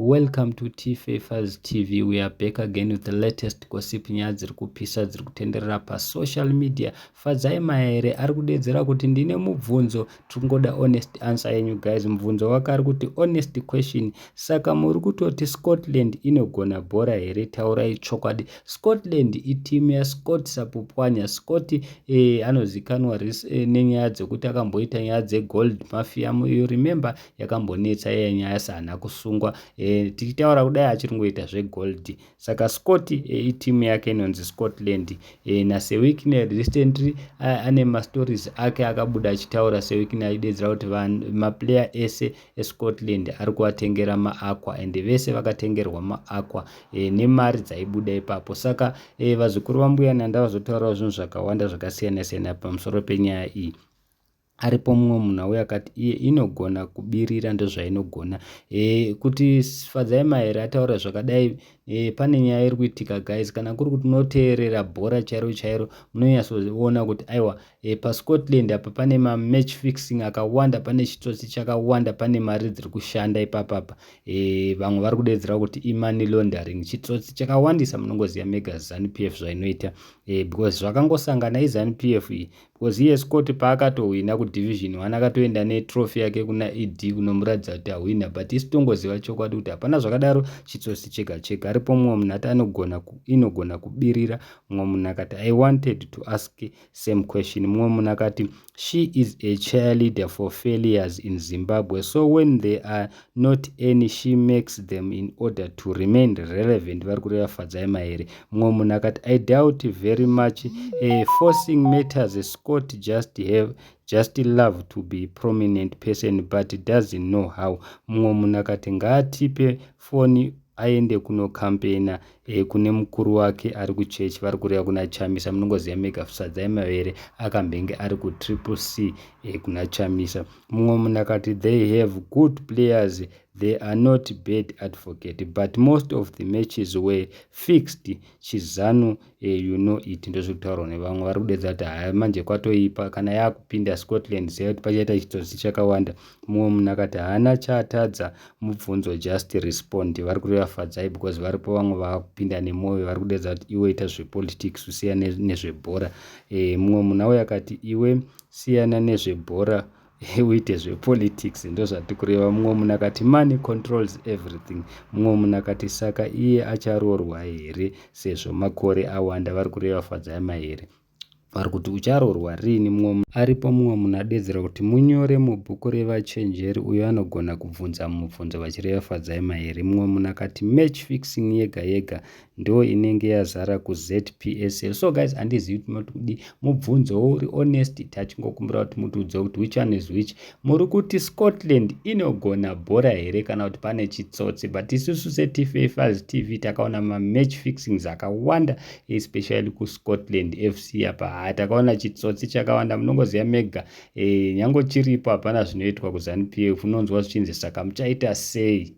Welcome to T-Favors TV. We are back again with the latest gossip nyaya dziri kupisa dziri kutenderera pasocial media. Fadzai Mahere ari kudedzera kuti ndine mubvunzo, tingoda honest answer yenyu guys. Mubvunzo wake ari kuti honest question, saka muri kutoti Scotland inogona bhora here? Taurai chokwadi. Scotland itimu yaScott Sapupwanya. Scott anozikanwa nenyaya dzekuti akamboita nyaya dzegold mafia. You remember yakambonetsa nyaya sana kusungwa tichitaura kudai achiri ngoita zvegold. Saka Scott itimu yake inonzi Scotland. naseweekend recently ane mastories ake akabuda achitaura seweekend achidedzera kuti maplayer ese eScotland ari kuvatengera maakwa and vese vakatengerwa maakwa nemari dzaibuda ipapo. Saka vazukuru vambuya Nanda vazotaurawo zvinhu zvakawanda zvakasiyana siyana pamusoro penyaya iyi. Aripo mumwe munhu auya akati iye inogona kubirira ndozvainogona. Kuti Fadzai Mahere ataura zvakadai, pane nyaya iri kuitika guys. Kana kuri kuti unoteerera bhora chairo chairo, munonyatsoona kuti aiwa paScotland apa pane match fixing akawanda, pane chitsotsi chakawanda, pane mari dziri kushanda ipapapa. Vamwe vari kudedzera kuti imani laundering, chitsotsi chakawandisa. Munongoziva mega ZANU-PF zvainoita because zvakangosangana iZANU-PF iyi, because iye Scott paakatowina kudivision 1 akatoenda netrophy yake kuna ED kunomuradza kuti ahwina, but isi tongoziva chokwadi kuti hapana zvakadaro chitsotsi chega chega. Aripo mumwe munhu ati inogona kubirira. Mumwe munhu akati I wanted to ask same question. Mumwe munhu akati she is a cheerleader for failures in Zimbabwe, so when they are not any she makes them in order to remain relevant. Vari kureva Fadzai Mahere. Mumwe munhu akati I doubt very much forcing matters. Scott just love to be prominent person but doesn't know how. Mumwe munhu akati ngaatipe foni aende kuno campaigna kune mukuru wake ari kuchechi. Vari kureva kuna Chamisa. Munongoziva mega Fadzai Mahere akambenge ari ku Triple C kuna Chamisa. Mumwe munhu akati they have good players, they are not bad advocate, but most of the matches were fixed. Chizanu you know it. Ndozvitaurwa nevamwe vari kudedza kuti haya manje kwatoipa kana yakupinda Scotland ziva kuti pachaita chitsotsi chakawanda. Mumwe munhu akati haana chaatadza mubvunzo just respond. Vari kureva Fadzai because varipo vamwe vakupinda nemwoyo vari kudedza kuti iwe ita zvepolitics usiyana nezvebhora. Mumwe munhu auya akati iwe siyana nezvebhora uite zvepolitics, ndozvati kureva. Mumwe munhu akati money controls everything. Mumwe munhu akati saka iye acharoorwa here sezvo makore awanda. Vari kureva Fadzai Mahere. Vari kuti ucharorwa rini? Aripo mumwe munhu adedzera kuti munyore mubhuku revachenjeri, uyo anogona kubvunza mubvunzo vachireva Fadzai Mahere. Mumwe munhu akati match fixing yega yega ndo inenge yazara kuZPSL. So guys, handizivi kuti mubvunzo uri honest, tachingokumbira kuti mutiudze kuti which one is which. Muri kuti Scotland inogona bhora here kana kuti pane chitsotsi? But isusu seT-Favors TV takaona match fixings akawanda especially kuScotland FC apa. Takaona chitsotsi chakawanda. Munongoziva mega nyango chiripo hapana zvinoitwa kuZANU-PF. Unonzwa zvichinzi saka muchaita sei?